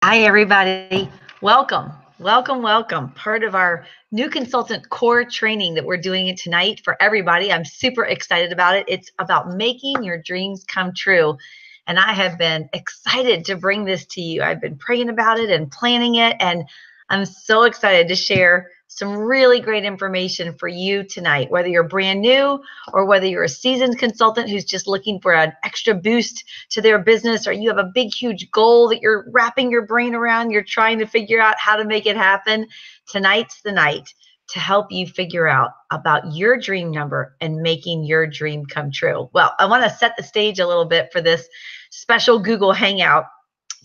Hi, everybody. Welcome, welcome, welcome. Part of our new consultant core training that we're doing it tonight for everybody. I'm super excited about it. It's about making your dreams come true. And I have been excited to bring this to you. I've been praying about it and planning it. And I'm so excited to share some really great information for you tonight, whether you're brand new or whether you're a seasoned consultant who's just looking for an extra boost to their business, or you have a big, huge goal that you're wrapping your brain around, you're trying to figure out how to make it happen. Tonight's the night to help you figure out about your dream number and making your dream come true. Well, I want to set the stage a little bit for this special Google Hangout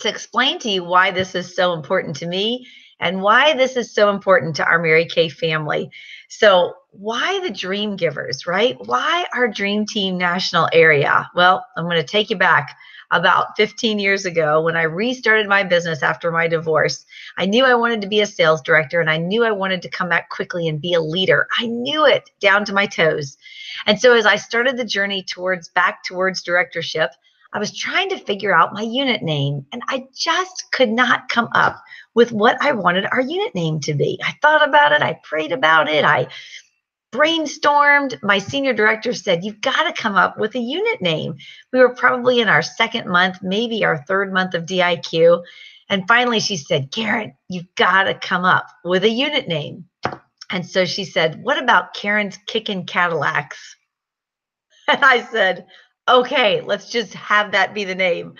to explain to you why this is so important to me and why this is so important to our Mary Kay family. So why the Dream Givers, right? Why our Dream Team National Area? Well, I'm going to take you back about 15 years ago when I restarted my business after my divorce. I knew I wanted to be a sales director, and I knew I wanted to come back quickly and be a leader. I knew it down to my toes. And so as I started the journey back towards directorship, I was trying to figure out my unit name, and I just could not come up with what I wanted our unit name to be. I thought about it. I prayed about it. I brainstormed. My senior director said, "You've got to come up with a unit name." We were probably in our second month, maybe our third month of DIQ. And finally she said, "Karen, you've got to come up with a unit name." And so she said, "What about Karen's Kickin' Cadillacs?" And I said, "Okay, let's just have that be the name."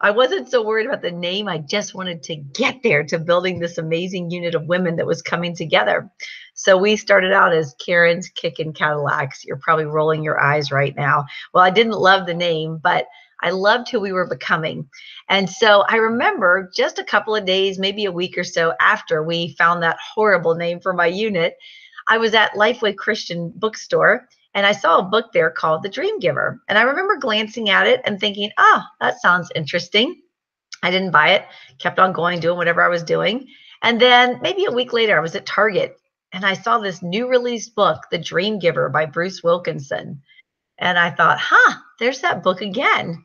I wasn't so worried about the name. I just wanted to get there to building this amazing unit of women that was coming together. So we started out as Karen's Kickin' Cadillacs. You're probably rolling your eyes right now. Well, I didn't love the name, but I loved who we were becoming. And so I remember just a couple of days, maybe a week or so after we found that horrible name for my unit, I was at Lifeway Christian Bookstore, and I saw a book there called The Dream Giver. And I remember glancing at it and thinking, oh, that sounds interesting. I didn't buy it, kept on going, doing whatever I was doing. And then maybe a week later, I was at Target and I saw this new release book, The Dream Giver by Bruce Wilkinson. And I thought, there's that book again.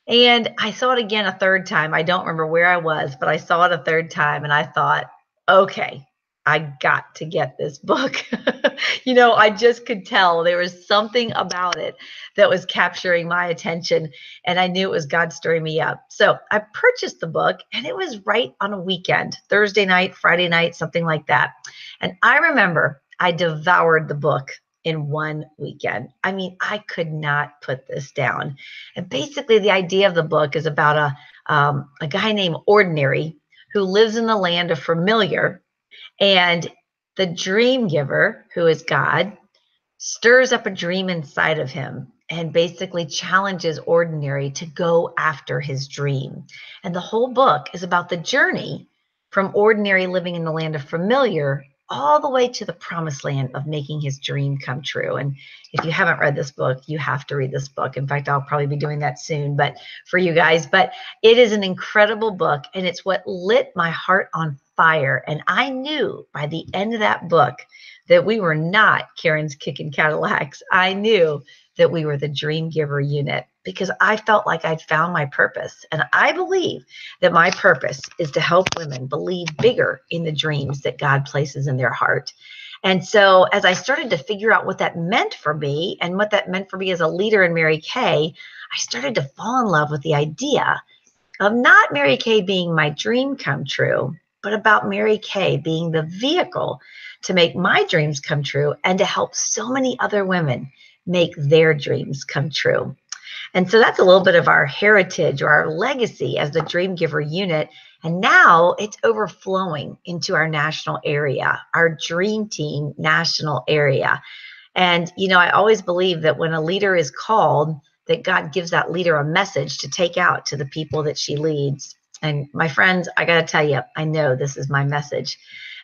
And I saw it again a third time. I don't remember where I was, but I saw it a third time and I thought, okay, I got to get this book. I just could tell there was something about it that was capturing my attention, and I knew it was God stirring me up. So I purchased the book, and it was right on a weekend, Thursday night, Friday night, something like that. And I remember I devoured the book in one weekend. I mean, I could not put this down. And basically, the idea of the book is about a guy named Ordinary who lives in the land of familiar, and the dream giver, who is God, stirs up a dream inside of him and basically challenges Ordinary to go after his dream. And the whole book is about the journey from Ordinary living in the land of familiar all the way to the promised land of making his dream come true. And if you haven't read this book, you have to read this book. In fact, I'll probably be doing that soon, but for you guys. But it is an incredible book, and it's what lit my heart on fire. And I knew by the end of that book that we were not Karen's Kickin' Cadillacs. I knew that we were the Dream Giver unit because I felt like I'd found my purpose. And I believe that my purpose is to help women believe bigger in the dreams that God places in their heart. And so as I started to figure out what that meant for me and what that meant for me as a leader in Mary Kay, I started to fall in love with the idea of not Mary Kay being my dream come true, but about Mary Kay being the vehicle to make my dreams come true and to help so many other women make their dreams come true. And so that's a little bit of our heritage or our legacy as the Dream Giver unit. And now it's overflowing into our national area, our Dream Team national area. And, I always believe that when a leader is called, that God gives that leader a message to take out to the people that she leads. And my friends, I got to tell you, I know this is my message.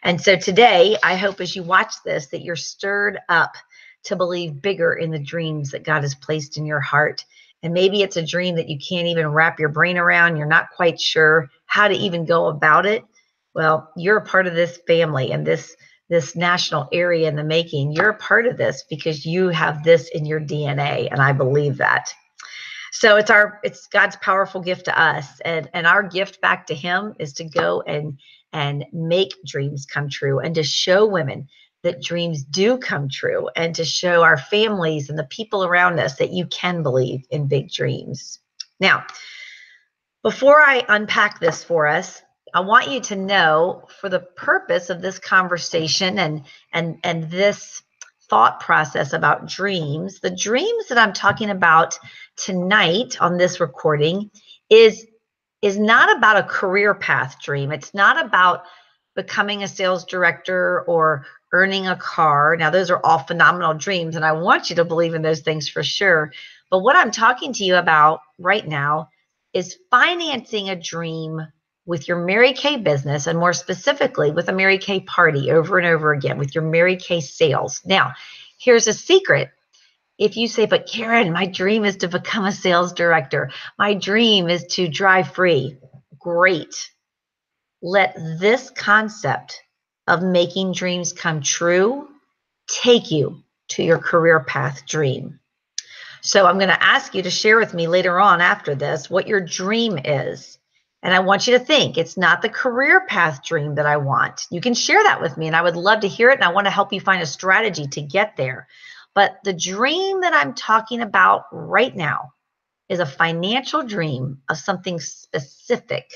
And so today, I hope as you watch this, that you're stirred up to believe bigger in the dreams that God has placed in your heart. And maybe it's a dream that you can't even wrap your brain around. You're not quite sure how to even go about it. Well, you're a part of this family and this national area in the making. You're a part of this because you have this in your DNA, and I believe that. So it's God's powerful gift to us, and our gift back to him is to go and make dreams come true, and to show women that dreams do come true, and to show our families and the people around us that you can believe in big dreams. Now, before I unpack this for us, I want you to know, for the purpose of this conversation and this thought process about dreams, the dreams that I'm talking about tonight on this recording is not about a career path dream. It's not about becoming a sales director or earning a car. Now, those are all phenomenal dreams, and I want you to believe in those things for sure. But what I'm talking to you about right now is financing a dream with your Mary Kay business, and more specifically with a Mary Kay party over and over again with your Mary Kay sales. Now, here's a secret. If you say, but Karen, my dream is to become a sales director. My dream is to drive free. Great. Let this concept of making dreams come true take you to your career path dream. So I'm going to ask you to share with me later on after this what your dream is. And I want you to think, it's not the career path dream that I want. You can share that with me, and I would love to hear it, and I want to help you find a strategy to get there. But the dream that I'm talking about right now is a financial dream of something specific.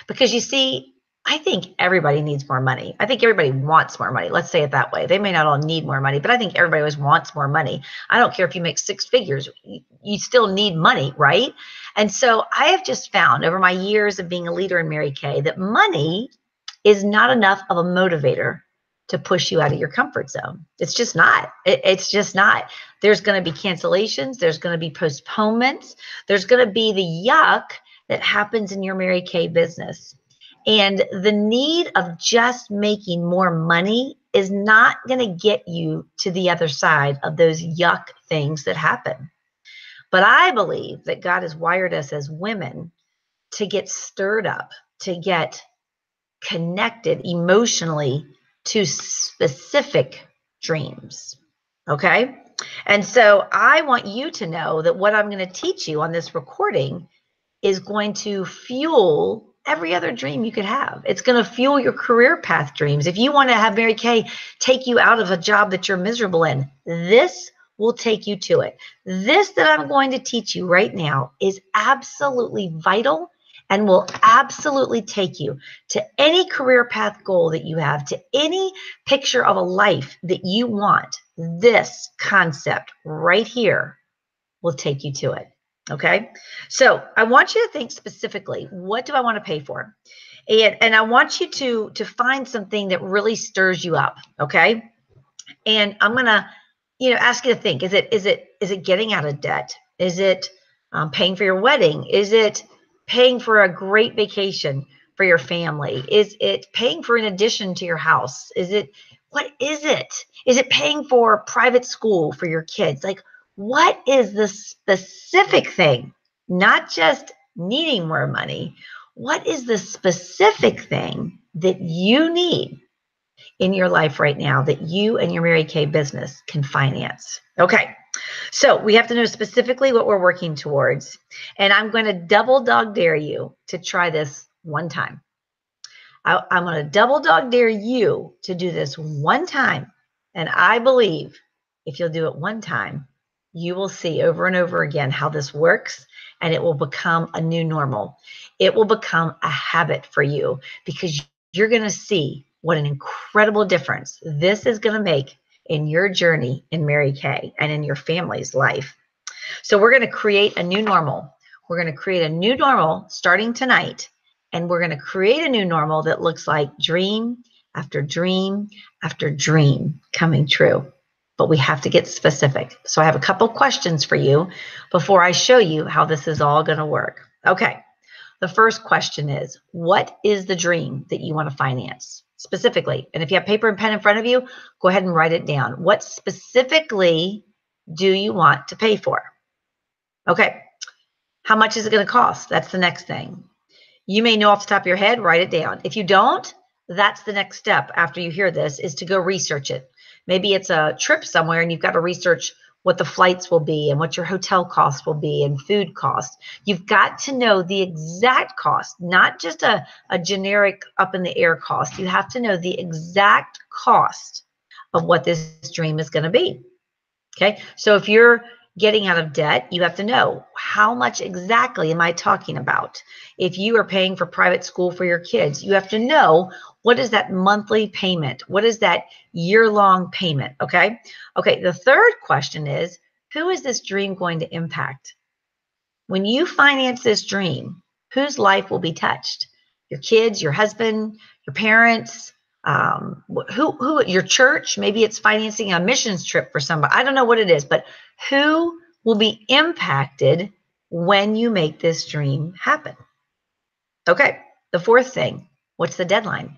Because you see, I think everybody needs more money. I think everybody wants more money. Let's say it that way. They may not all need more money, but I think everybody always wants more money. I don't care if you make six figures, you still need money, right? And so I have just found over my years of being a leader in Mary Kay that money is not enough of a motivator to push you out of your comfort zone. It's just not. It's just not. There's going to be cancellations. There's going to be postponements. There's going to be the yuck that happens in your Mary Kay business. And the need of just making more money is not going to get you to the other side of those yuck things that happen. But I believe that God has wired us as women to get stirred up, to get connected emotionally to specific dreams. Okay? And so I want you to know that what I'm going to teach you on this recording is going to fuel every other dream you could have. It's going to fuel your career path dreams. If you want to have Mary Kay take you out of a job that you're miserable in, this will take you to it. This that I'm going to teach you right now is absolutely vital and will absolutely take you to any career path goal that you have, to any picture of a life that you want. This concept right here will take you to it. Okay, so I want you to think specifically, what do I want to pay for? And I want you to find something that really stirs you up. Okay, and I'm gonna ask you to think, is it getting out of debt? Is it paying for your wedding? Is it paying for a great vacation for your family? Is it paying for an addition to your house? What is it? Is it paying for private school for your kids? Like, what is the specific thing? Not just needing more money. What is the specific thing that you need in your life right now that you and your Mary Kay business can finance? Okay, so we have to know specifically what we're working towards. And I'm going to double dog dare you to try this one time. I'm going to double dog dare you to do this one time. And I believe if you'll do it one time, you will see over and over again how this works, and it will become a new normal. It will become a habit for you, because you're going to see what an incredible difference this is going to make in your journey in Mary Kay and in your family's life. So we're going to create a new normal. We're going to create a new normal starting tonight, and we're going to create a new normal that looks like dream after dream after dream coming true. But we have to get specific. So I have a couple questions for you before I show you how this is all going to work. Okay. The first question is, what is the dream that you want to finance specifically? And if you have paper and pen in front of you, go ahead and write it down. What specifically do you want to pay for? Okay. How much is it going to cost? That's the next thing. You may know off the top of your head, write it down. If you don't, that's the next step after you hear this, is to go research it. Maybe it's a trip somewhere and you've got to research what the flights will be and what your hotel costs will be and food costs. You've got to know the exact cost, not just a generic up in the air cost. You have to know the exact cost of what this dream is going to be. Okay, so if you're getting out of debt, you have to know how much exactly am I talking about. If you are paying for private school for your kids, you have to know what is that monthly payment? What is that year-long payment? Okay, the third question is, who is this dream going to impact? When you finance this dream, whose life will be touched? Your kids, your husband, your parents, who your church? Maybe it's financing a missions trip for somebody. I don't know what it is, but who will be impacted when you make this dream happen? Okay, the fourth thing, what's the deadline?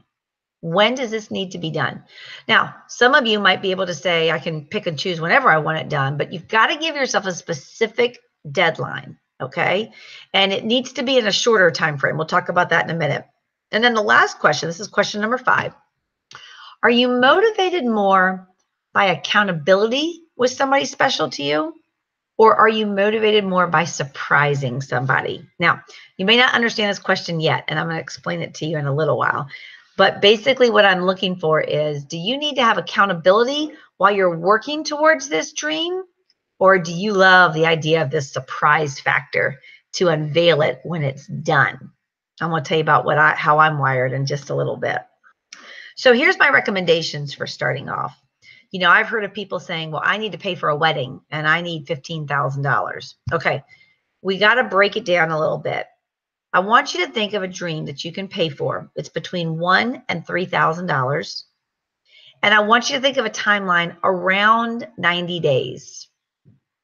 When does this need to be done? Now, some of you might be able to say, I can pick and choose whenever I want it done, but you've got to give yourself a specific deadline, okay? And it needs to be in a shorter time frame. We'll talk about that in a minute. And then the last question, this is question number 5. Are you motivated more by accountability with somebody special to you? Or are you motivated more by surprising somebody? Now, you may not understand this question yet, and I'm going to explain it to you in a little while. But basically what I'm looking for is, do you need to have accountability while you're working towards this dream? Or do you love the idea of this surprise factor to unveil it when it's done? I'm going to tell you about how I'm wired in just a little bit. So here's my recommendations for starting off. You know, I've heard of people saying, well, I need to pay for a wedding and I need $15,000. Okay, we got to break it down a little bit. I want you to think of a dream that you can pay for. It's between $1,000 and $3,000. And I want you to think of a timeline around 90 days.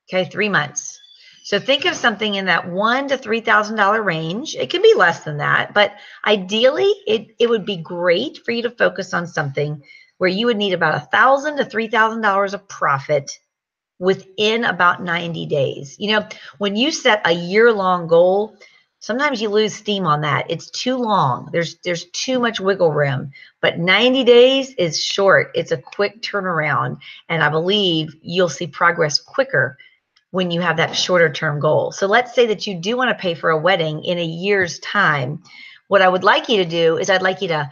Okay, 3 months. So think of something in that $1,000 to $3,000 range. It can be less than that, but ideally it would be great for you to focus on something where you would need about $1,000 to $3,000 of profit within about 90 days. You know, when you set a year-long goal, sometimes you lose steam on that. It's too long. There's too much wiggle room. But 90 days is short. It's a quick turnaround. And I believe you'll see progress quicker when you have that shorter term goal. So let's say that you do want to pay for a wedding in a year's time. What I would like you to do is I'd like you to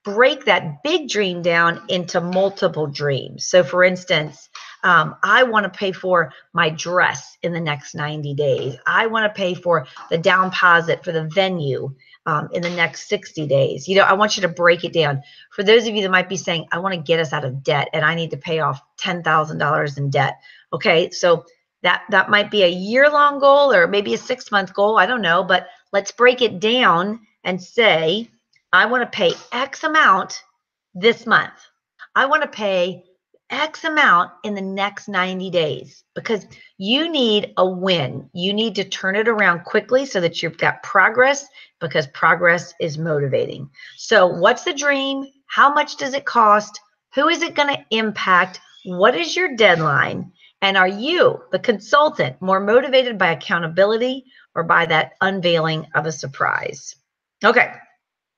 break that big dream down into multiple dreams. So for instance, I want to pay for my dress in the next 90 days. I want to pay for the down deposit for the venue in the next 60 days. You know, I want you to break it down. For those of you that might be saying, I want to get us out of debt and I need to pay off $10,000 in debt. Okay, so that might be a year-long goal or maybe a 6-month goal. I don't know, but let's break it down and say, I want to pay X amount this month. I want to pay X amount in the next 90 days because you need a win. You need to turn it around quickly so that you've got progress because progress is motivating. So what's the dream? How much does it cost? Who is it going to impact? What is your deadline? And are you, the consultant, more motivated by accountability or by that unveiling of a surprise? Okay,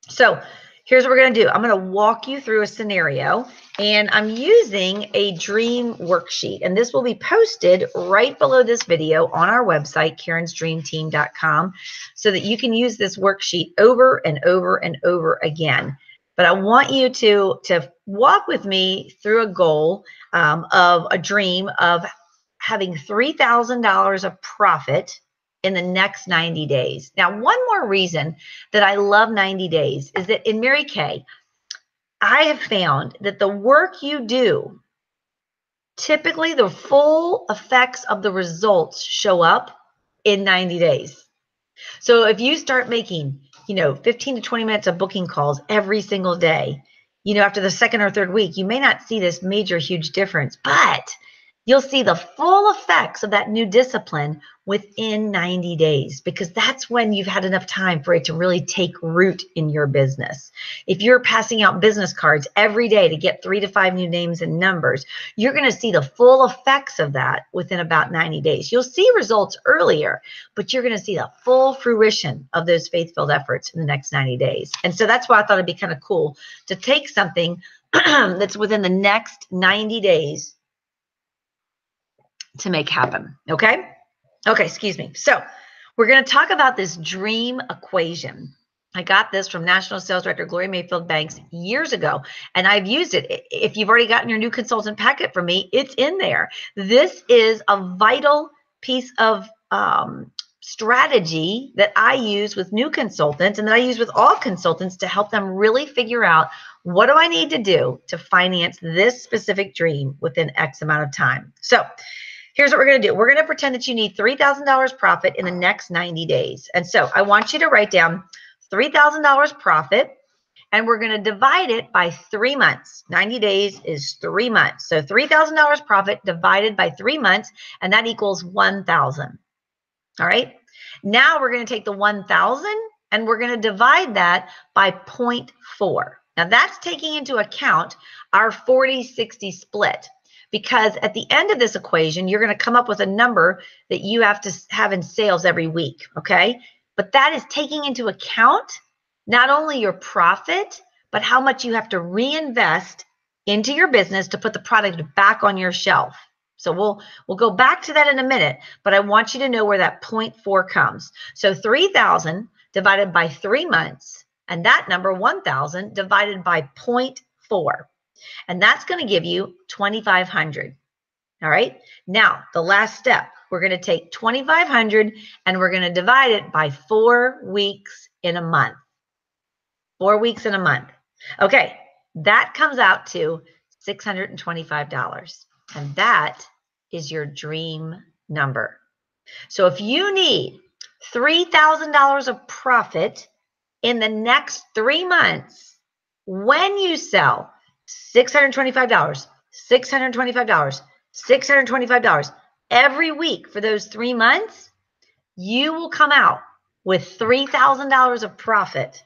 so here's what we're going to do. I'm going to walk you through a scenario, and I'm using a dream worksheet. And this will be posted right below this video on our website, karensdreamteam.com, so that you can use this worksheet over and over and over again. But I want you to walk with me through a goal of a dream of having $3,000 of profit in the next 90 days. Now, one more reason that I love 90 days is that in Mary Kay, I have found that the work you do, typically the full effects of the results show up in 90 days. So if you start making, 15 to 20 minutes of booking calls every single day, after the second or third week, you may not see this major, huge difference, but you'll see the full effects of that new discipline within 90 days because that's when you've had enough time for it to really take root in your business. If you're passing out business cards every day to get 3 to 5 new names and numbers, you're going to see the full effects of that within about 90 days. You'll see results earlier, but you're going to see the full fruition of those faith-filled efforts in the next 90 days. And so that's why I thought it'd be kind of cool to take something that's within the next 90 days to make happen. Okay. Okay. Excuse me. So we're going to talk about this dream equation. I got this from National Sales Director Gloria Mayfield Banks years ago, and I've used it. If you've already gotten your new consultant packet from me, it's in there. This is a vital piece of strategy that I use with new consultants and that I use with all consultants to help them really figure out, what do I need to do to finance this specific dream within X amount of time? So here's what we're going to do. We're going to pretend that you need $3,000 profit in the next 90 days. And so I want you to write down $3,000 profit, and we're going to divide it by 3 months. 90 days is 3 months. So $3,000 profit divided by 3 months, and that equals 1,000. All right. Now we're going to take the 1,000 and we're going to divide that by 0.4. Now that's taking into account our 40-60 split, because at the end of this equation, you're going to come up with a number that you have to have in sales every week. Okay. But that is taking into account not only your profit, but how much you have to reinvest into your business to put the product back on your shelf. So we'll go back to that in a minute, but I want you to know where that 0.4 comes. So 3,000 divided by 3 months, and that number 1,000 divided by 0.4. And that's going to give you 2,500. All right. Now, the last step, we're going to take 2,500 and we're going to divide it by 4 weeks in a month. 4 weeks in a month. Okay. That comes out to $625. And that is your dream number. So if you need $3,000 of profit in the next 3 months, when you sell $625, $625, $625 every week for those 3 months, you will come out with $3,000 of profit,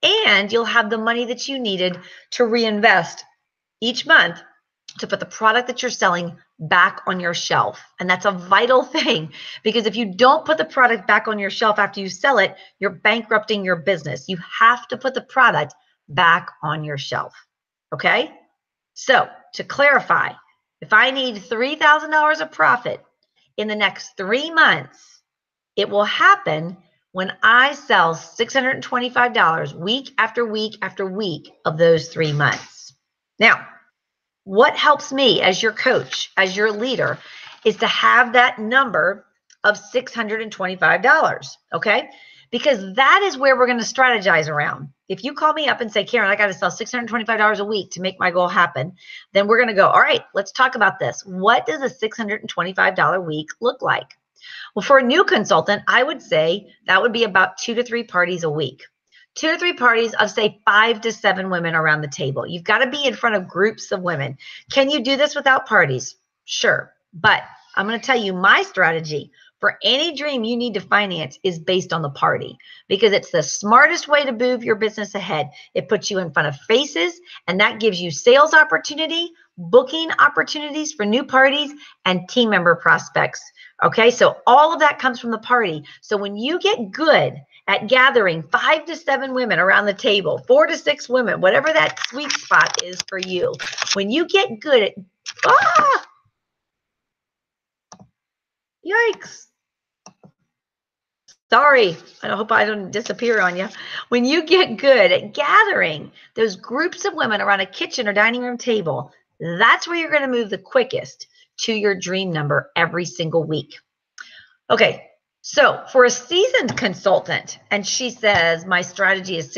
and you'll have the money that you needed to reinvest each month to put the product that you're selling back on your shelf. And that's a vital thing, because if you don't put the product back on your shelf after you sell it, you're bankrupting your business. You have to put the product back on your shelf. Okay? So to clarify, if I need $3,000 of profit in the next 3 months, it will happen when I sell $625 week after week after week of those 3 months. Now, what helps me as your coach, as your leader, is to have that number of $625, okay? Because that is where we're going to strategize around. If you call me up and say, Karen, I got to sell $625 a week to make my goal happen, then we're going to go, all right, let's talk about this. What does a $625 week look like? Well, for a new consultant, I would say that would be about 2 to 3 parties a week. 2 to 3 parties of, say, 5 to 7 women around the table. You've got to be in front of groups of women. Can you do this without parties? Sure. But I'm going to tell you my strategy for any dream you need to finance is based on the party, because it's the smartest way to move your business ahead. It puts you in front of faces, and that gives you sales opportunity, booking opportunities for new parties, and team member prospects. Okay, so all of that comes from the party. So when you get good at gathering 5 to 7 women around the table, 4 to 6 women, whatever that sweet spot is for you, when you get good at, yikes. Sorry, I hope I don't disappear on you. When you get good at gathering those groups of women around a kitchen or dining room table, that's where you're going to move the quickest to your dream number every single week. Okay, so for a seasoned consultant, and she says, my strategy is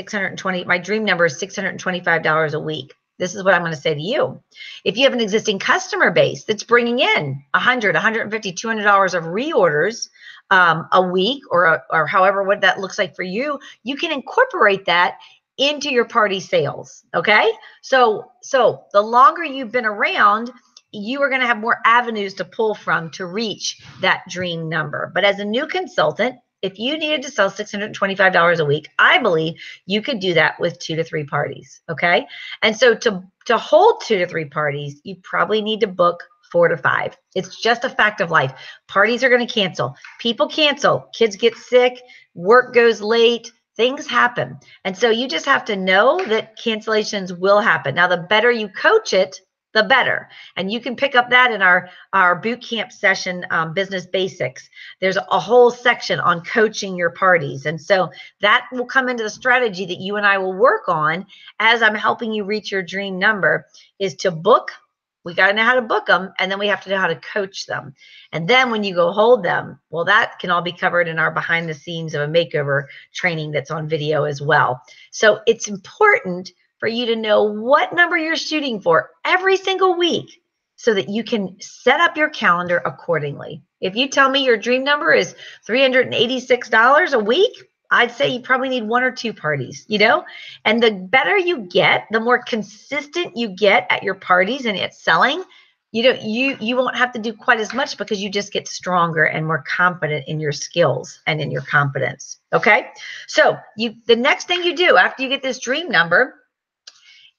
my dream number is $625 a week. This is what I'm going to say to you. If you have an existing customer base that's bringing in $100, $150, $200 of reorders a week, or however what that looks like for you, you can incorporate that into your party sales. Okay, so the longer you've been around, you are going to have more avenues to pull from to reach that dream number. But as a new consultant, if you needed to sell $625 a week, I believe you could do that with 2 to 3 parties. Okay. And so to hold 2 to 3 parties, you probably need to book 4 to 5. It's just a fact of life. Parties are going to cancel. People cancel. Kids get sick. Work goes late. Things happen. And so you just have to know that cancellations will happen. Now, the better you coach it, the better. And you can pick up that in our boot camp session, Business Basics. There's a whole section on coaching your parties. And so that will come into the strategy that you and I will work on as I'm helping you reach your dream number, is to book. We got to know how to book them, and then we have to know how to coach them. And then when you go hold them, well, that can all be covered in our behind the scenes of a makeover training that's on video as well. So it's important for you to know what number you're shooting for every single week so that you can set up your calendar accordingly. If you tell me your dream number is $386 a week, I'd say you probably need 1 or 2 parties, and the better you get, the more consistent you get at your parties and at selling, you won't have to do quite as much because you just get stronger and more confident in your skills and in your competence. Okay. So the next thing you do after you get this dream number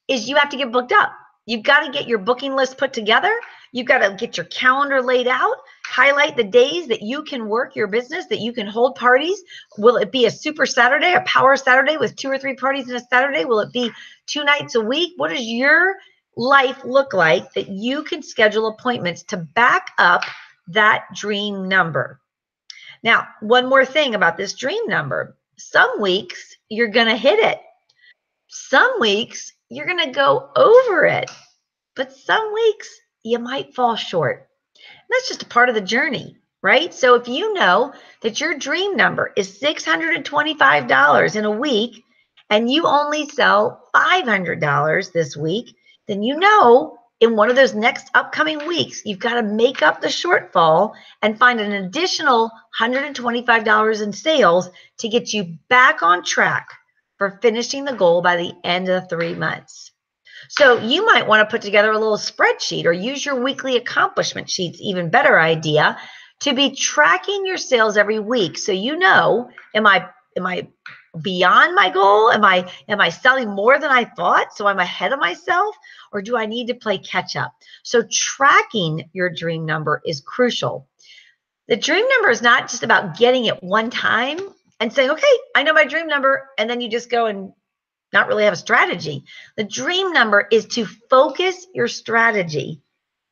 is you have to get booked up. You've got to get your booking list put together. You've got to get your calendar laid out, highlight the days that you can work your business, that you can hold parties. Will it be a super Saturday, a power Saturday with 2 or 3 parties in a Saturday? Will it be 2 nights a week? What does your life look like that you can schedule appointments to back up that dream number? Now, one more thing about this dream number. Some weeks you're going to hit it. Some weeks you're going to go over it, but some weeks you might fall short. And that's just a part of the journey, right? So if you know that your dream number is $625 in a week and you only sell $500 this week, then in one of those next upcoming weeks, you've got to make up the shortfall and find an additional $125 in sales to get you back on track for finishing the goal by the end of 3 months. So you might want to put together a little spreadsheet or use your weekly accomplishment sheets, even better idea, to be tracking your sales every week. So am I beyond my goal? Am I selling more than I thought? So I'm ahead of myself, or do I need to play catch up? So tracking your dream number is crucial. The dream number is not just about getting it one time and saying, okay, I know my dream number, and then you just go and not really have a strategy. The dream number is to focus your strategy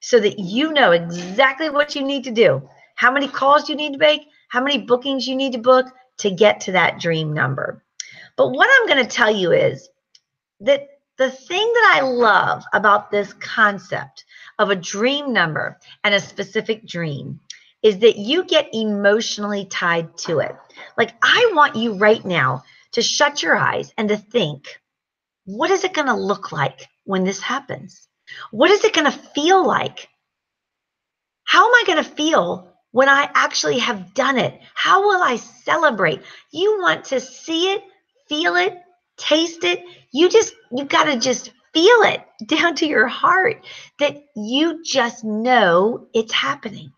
so that you know exactly what you need to do, how many calls you need to make, how many bookings you need to book to get to that dream number. But what I'm going to tell you is that the thing that I love about this concept of a dream number and a specific dream is that you get emotionally tied to it. Like, I want you right now to shut your eyes and to think, what is it going to look like when this happens? What is it going to feel like? How am I going to feel when I actually have done it? How will I celebrate? You want to see it, feel it, taste it. You've got to just feel it down to your heart that you just know it's happening.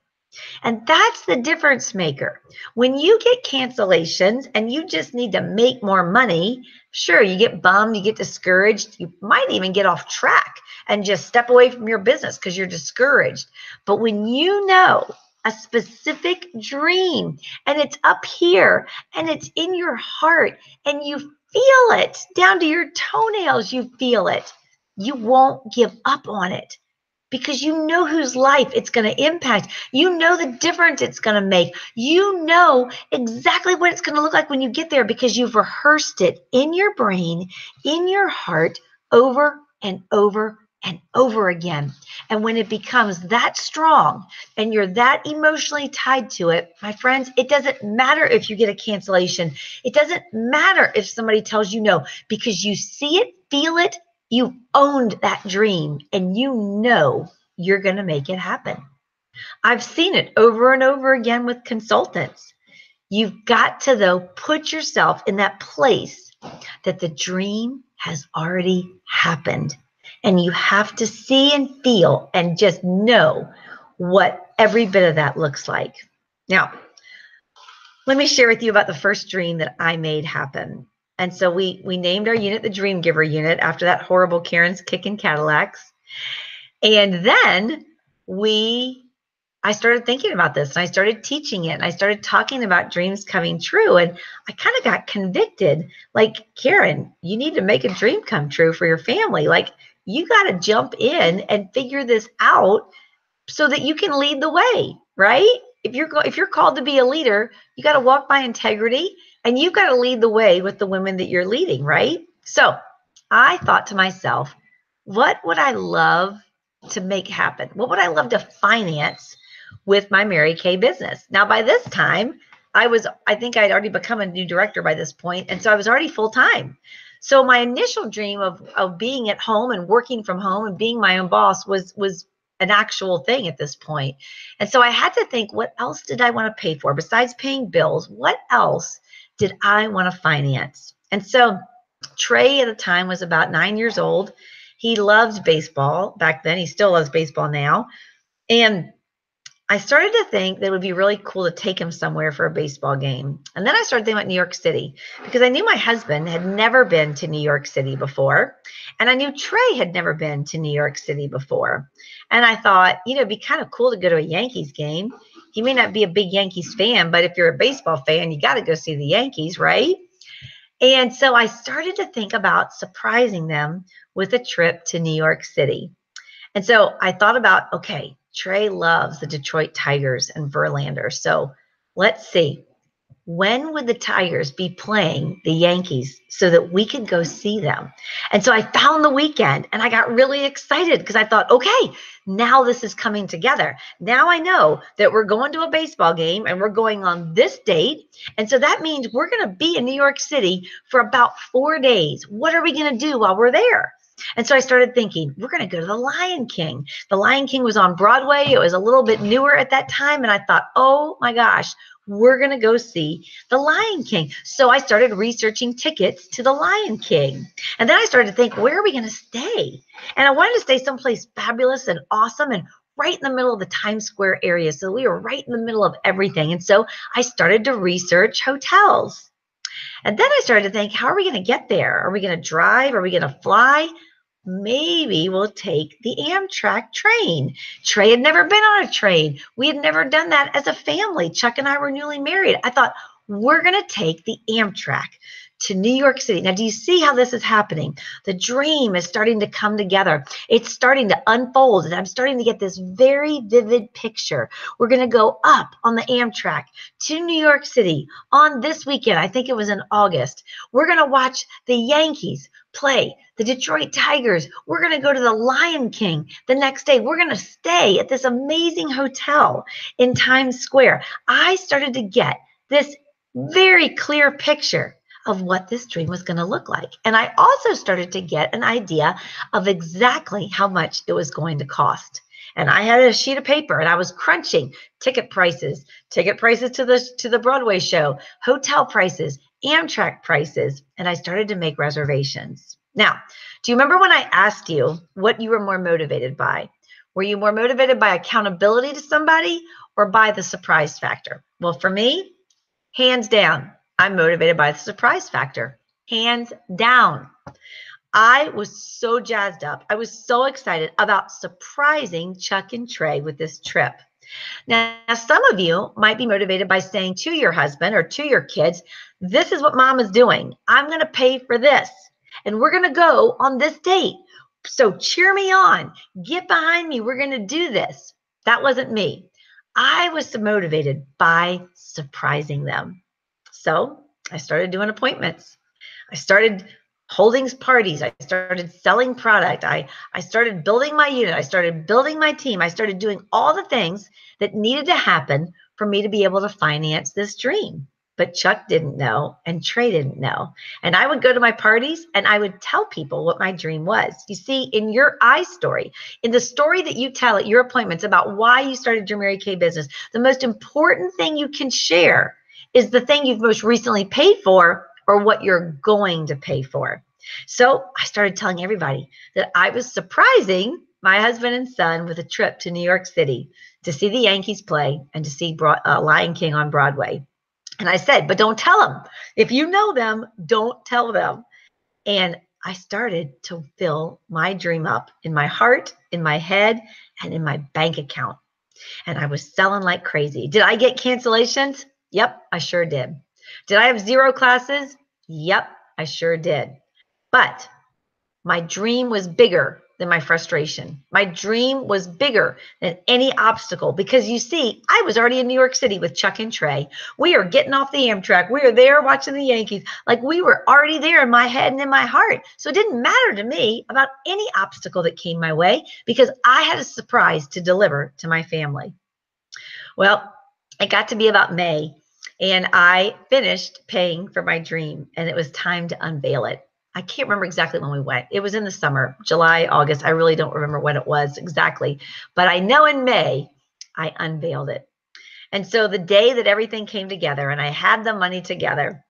And that's the difference maker. When you get cancellations and you just need to make more money, sure, you get bummed, you get discouraged, you might even get off track and just step away from your business because you're discouraged. But when you know a specific dream and it's up here and it's in your heart and you feel it down to your toenails, you feel it, you won't give up on it. Because you know whose life it's going to impact. You know the difference it's going to make. You know exactly what it's going to look like when you get there because you've rehearsed it in your brain, in your heart, over and over and over again. And when it becomes that strong and you're that emotionally tied to it, my friends, it doesn't matter if you get a cancellation. It doesn't matter if somebody tells you no, because you see it, feel it, you owned that dream and you know you're going to make it happen. I've seen it over and over again with consultants. You've got to, though, put yourself in that place that the dream has already happened. And you have to see and feel and just know what every bit of that looks like. Now, let me share with you about the first dream that I made happen. And so we named our unit the Dream Giver Unit after that horrible Karen's Kickin' Cadillacs. And then I started thinking about this and I started teaching it and I started talking about dreams coming true. And I kind of got convicted, like, Karen, you need to make a dream come true for your family. Like, you got to jump in and figure this out so that you can lead the way, right? If you're called to be a leader, you got to walk by integrity and you've got to lead the way with the women that you're leading, right? So I thought to myself, what would I love to make happen? What would I love to finance with my Mary Kay business? Now, by this time, I think I'd already become a new director by this point, and so I was already full time. So my initial dream of being at home and working from home and being my own boss was an actual thing at this point. And so I had to think, what else did I want to pay for besides paying bills? What else did I want to finance? And so Trey at the time was about 9 years old. He loves baseball back then. He still loves baseball now. And I started to think that it would be really cool to take him somewhere for a baseball game. And then I started thinking about New York City because I knew my husband had never been to New York City before. And I knew Trey had never been to New York City before. And I thought, it'd be kind of cool to go to a Yankees game. He may not be a big Yankees fan, but if you're a baseball fan, you got to go see the Yankees, right? And so I started to think about surprising them with a trip to New York City. And so I thought about, okay, Trey loves the Detroit Tigers and Verlander. So let's see, when would the Tigers be playing the Yankees so that we could go see them? And so I found the weekend and I got really excited because I thought, okay, now this is coming together. Now I know that we're going to a baseball game and we're going on this date. And so that means we're going to be in New York City for about 4 days. What are we going to do while we're there? And so I started thinking, we're going to go to the Lion King. The Lion King was on Broadway. It was a little bit newer at that time. And I thought, oh my gosh, we're going to go see the Lion King. So I started researching tickets to the Lion King. And then I started to think, where are we going to stay? And I wanted to stay someplace fabulous and awesome and right in the middle of the Times Square area. So we were right in the middle of everything. And so I started to research hotels. And then I started to think, how are we going to get there? Are we going to drive? Are we going to fly? Maybe we'll take the Amtrak train. Trey had never been on a train. We had never done that as a family. Chuck and I were newly married. I thought, we're going to take the Amtrak to New York City. Now, do you see how this is happening? The dream is starting to come together. It's starting to unfold, and I'm starting to get this very vivid picture. We're going to go up on the Amtrak to New York City on this weekend. I think it was in August. We're going to watch the Yankees play the Detroit Tigers. We're going to go to the Lion King the next day. We're going to stay at this amazing hotel in Times Square. I started to get this very clear picture of what this dream was going to look like. And I also started to get an idea of exactly how much it was going to cost. And I had a sheet of paper and I was crunching ticket prices to the Broadway show, hotel prices, Amtrak prices, and I started to make reservations. Now, do you remember when I asked you what you were more motivated by? Were you more motivated by accountability to somebody or by the surprise factor? Well, for me, hands down, I'm motivated by the surprise factor. Hands down. I was so jazzed up. I was so excited about surprising Chuck and Trey with this trip. Now, some of you might be motivated by saying to your husband or to your kids, this is what mom is doing. I'm going to pay for this. And we're going to go on this date. So cheer me on. Get behind me. We're going to do this. That wasn't me. I was motivated by surprising them. So I started doing appointments. I started holding parties. I started selling product. I started building my unit. I started building my team. I started doing all the things that needed to happen for me to be able to finance this dream. But Chuck didn't know and Trey didn't know. And I would go to my parties and I would tell people what my dream was. You see, in your story, in the story that you tell at your appointments about why you started your Mary Kay business, the most important thing you can share is the thing you've most recently paid for or what you're going to pay for. So I started telling everybody that I was surprising my husband and son with a trip to New York City to see the Yankees play and to see Lion King on Broadway. And I said, but don't tell them. If you know them, don't tell them. And I started to fill my dream up in my heart, in my head, and in my bank account. And I was selling like crazy. Did I get cancellations? Yep, I sure did. Did I have 0 classes? Yep, I sure did. But my dream was bigger than my frustration. My dream was bigger than any obstacle because you see, I was already in New York City with Chuck and Trey. We are getting off the Amtrak. We are there watching the Yankees. Like we were already there in my head and in my heart. So it didn't matter to me about any obstacle that came my way because I had a surprise to deliver to my family. Well, it got to be about May and I finished paying for my dream and it was time to unveil it. I can't remember exactly when we went. It was in the summer, July, August. I really don't remember when it was exactly, but I know in May I unveiled it. And so the day that everything came together and I had the money together,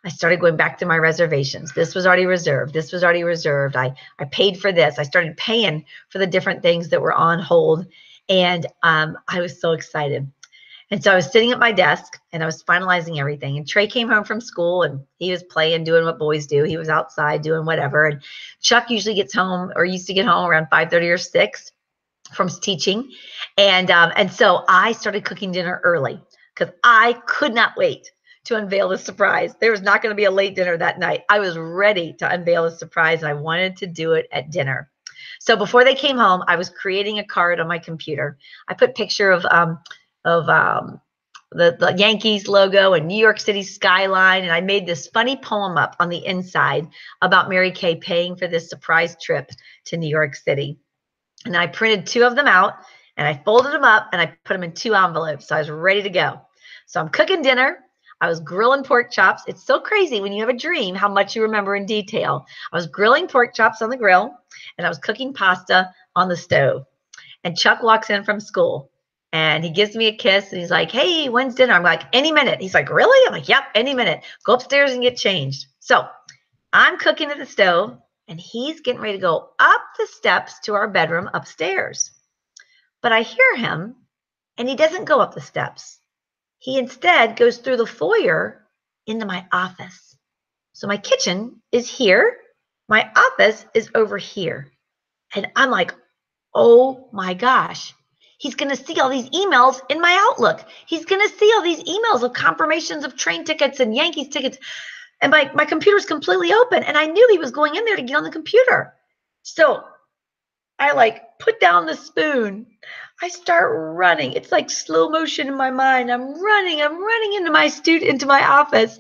I started going back to my reservations. This was already reserved. This was already reserved. I paid for this. I started paying for the different things that were on hold. And I was so excited. And so I was sitting at my desk and I was finalizing everything. And Trey came home from school and he was playing, doing what boys do. He was outside doing whatever. And Chuck usually gets home or used to get home around 5:30 or 6 from teaching. And so I started cooking dinner early because I could not wait to unveil the surprise. There was not going to be a late dinner that night. I was ready to unveil the surprise and I wanted to do it at dinner. So before they came home, I was creating a card on my computer. I put a picture of the Yankees logo and New York City skyline. And I made this funny poem up on the inside about Mary Kay paying for this surprise trip to New York City. And I printed 2 of them out and I folded them up and I put them in 2 envelopes. So I was ready to go. So I'm cooking dinner. I was grilling pork chops. It's so crazy when you have a dream how much you remember in detail. I was grilling pork chops on the grill and I was cooking pasta on the stove. And Chuck walks in from school and he gives me a kiss and he's like, hey, when's dinner? I'm like, any minute. He's like, really? I'm like, yep, any minute. Go upstairs and get changed. So I'm cooking at the stove and he's getting ready to go up the steps to our bedroom upstairs. But I hear him and he doesn't go up the steps. He instead goes through the foyer into my office. So my kitchen is here. My office is over here. And I'm like, oh my gosh, he's going to see all these emails in my Outlook. He's going to see all these emails of confirmations of train tickets and Yankees tickets. And my computer's completely open. And I knew he was going in there to get on the computer. So I put down the spoon. I start running. It's like slow motion in my mind. I'm running into my office.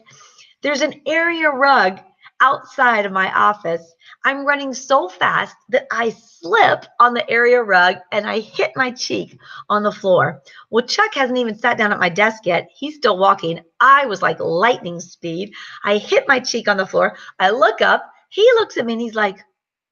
There's an area rug outside of my office. I'm running so fast that I slip on the area rug and I hit my cheek on the floor. Well, Chuck hasn't even sat down at my desk yet. He's still walking. I was like lightning speed. I hit my cheek on the floor. I look up. He looks at me and he's like,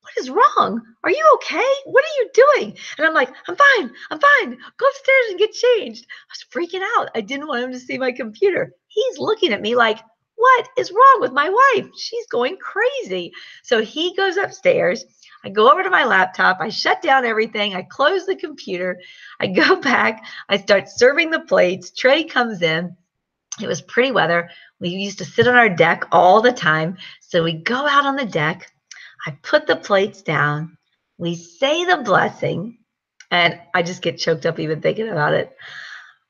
what is wrong? Are you okay? What are you doing? And I'm like, I'm fine. Go upstairs and get changed. I was freaking out. I didn't want him to see my computer. He's looking at me like, what is wrong with my wife? She's going crazy. So he goes upstairs. I go over to my laptop. I shut down everything. I close the computer. I go back. I start serving the plates. Trey comes in. It was pretty weather. We used to sit on our deck all the time. So we go out on the deck. I put the plates down. We say the blessing. And I just get choked up even thinking about it.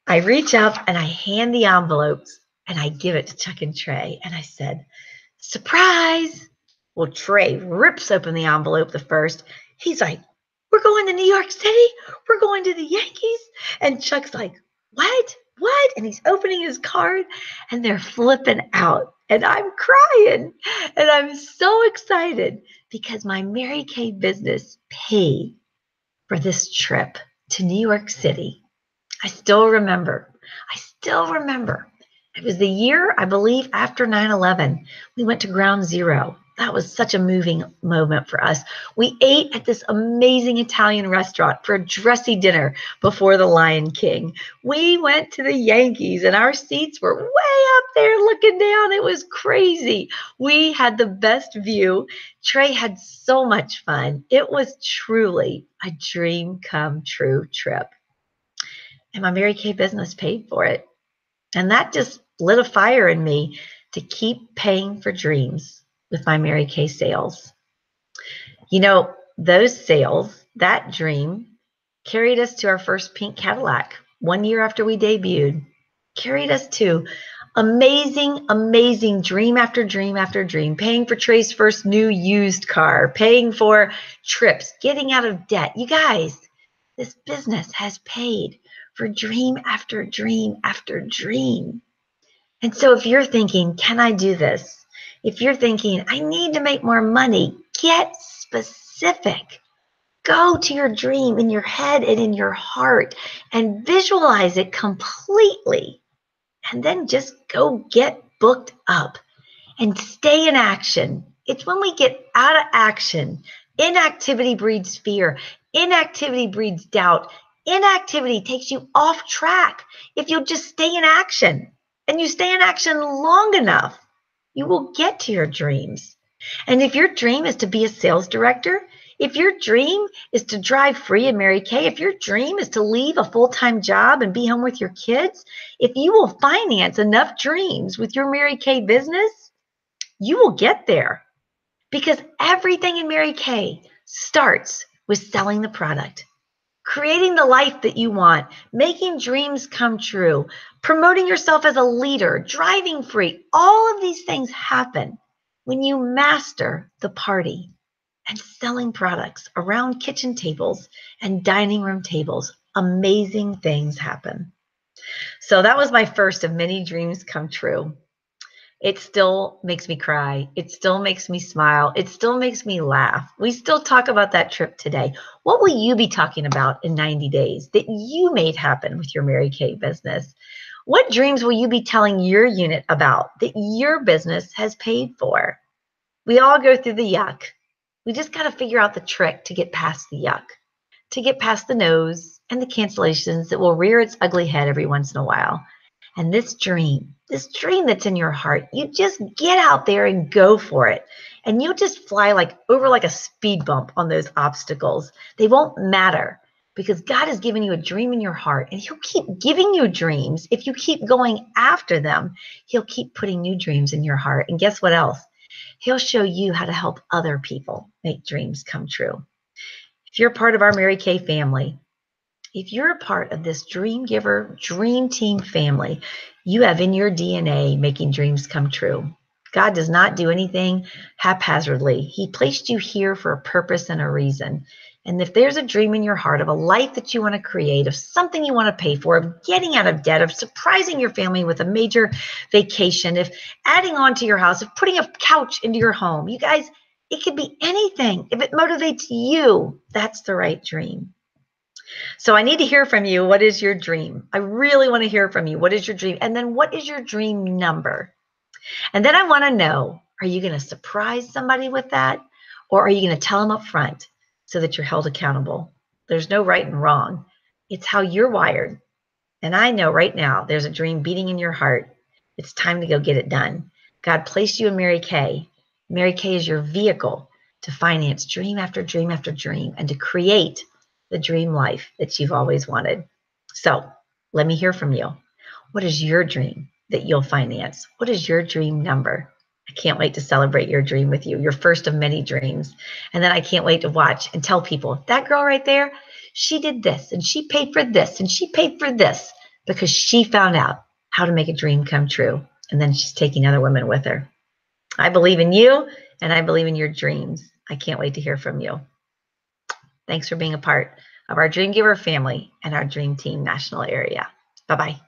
I reach up and I hand the envelopes. And I give it to Chuck and Trey. And I said, surprise. Well, Trey rips open the envelope the first. He's like, we're going to New York City. We're going to the Yankees. And Chuck's like, what? And he's opening his card and they're flipping out. And I'm crying. And I'm so excited because my Mary Kay business paid for this trip to New York City. I still remember. It was the year, I believe, after 9/11. We went to Ground Zero. That was such a moving moment for us. We ate at this amazing Italian restaurant for a dressy dinner before the Lion King. We went to the Yankees and our seats were way up there looking down. It was crazy. We had the best view. Trey had so much fun. It was truly a dream come true trip. And my Mary Kay business paid for it. And that just lit a fire in me to keep paying for dreams with my Mary Kay sales. You know, those sales, that dream, carried us to our first pink Cadillac 1 year after we debuted, carried us to Amazing, amazing dream after dream after dream, paying for Trey's first new used car, paying for trips, getting out of debt. You guys, this business has paid for dream after dream after dream. And so if you're thinking, can I do this? If you're thinking, I need to make more money, get specific. Go to your dream in your head and in your heart and visualize it completely. And then just go get booked up and stay in action. It's when we get out of action. Inactivity breeds fear. Inactivity breeds doubt. Inactivity takes you off track. If you'll just stay in action and you stay in action long enough, you will get to your dreams. And if your dream is to be a sales director, if your dream is to drive free in Mary Kay, if your dream is to leave a full-time job and be home with your kids, if you will finance enough dreams with your Mary Kay business, you will get there. Because everything in Mary Kay starts with selling the product, creating the life that you want, making dreams come true, promoting yourself as a leader, driving free. All of these things happen when you master the party. And selling products around kitchen tables and dining room tables. Amazing things happen. So that was my first of many dreams come true. It still makes me cry. It still makes me smile. It still makes me laugh. We still talk about that trip today. What will you be talking about in 90 days that you made happen with your Mary Kay business? What dreams will you be telling your unit about that your business has paid for? We all go through the yuck. We just got to figure out the trick to get past the yuck, to get past the no's and the cancellations that will rear its ugly head every once in a while. And this dream that's in your heart, you just get out there and go for it. And you'll just fly over like a speed bump on those obstacles. They won't matter because God has given you a dream in your heart, and He'll keep giving you dreams. If you keep going after them, He'll keep putting new dreams in your heart. And guess what else? He'll show you how to help other people make dreams come true. If you're part of our Mary Kay family, if you're a part of this Dream Giver, Dream Team family, you have in your DNA making dreams come true. God does not do anything haphazardly. He placed you here for a purpose and a reason. And if there's a dream in your heart of a life that you want to create, of something you want to pay for, of getting out of debt, of surprising your family with a major vacation, of adding on to your house, of putting a couch into your home, you guys, it could be anything. If it motivates you, that's the right dream. So I need to hear from you. What is your dream? I really want to hear from you. What is your dream? And then what is your dream number? And then I want to know, are you going to surprise somebody with that? Or are you going to tell them up front so that you're held accountable? There's no right and wrong. It's how you're wired. And I know right now there's a dream beating in your heart. It's time to go get it done. God placed you in Mary Kay. Mary Kay is your vehicle to finance dream after dream after dream and to create the dream life that you've always wanted. So let me hear from you. What is your dream that you'll finance? What is your dream number? I can't wait to celebrate your dream with you, your first of many dreams. And then I can't wait to watch and tell people, that girl right there, she did this and she paid for this and she paid for this because she found out how to make a dream come true. And then she's taking other women with her. I believe in you and I believe in your dreams. I can't wait to hear from you. Thanks for being a part of our Dream Giver family and our Dream Team National area. Bye-bye.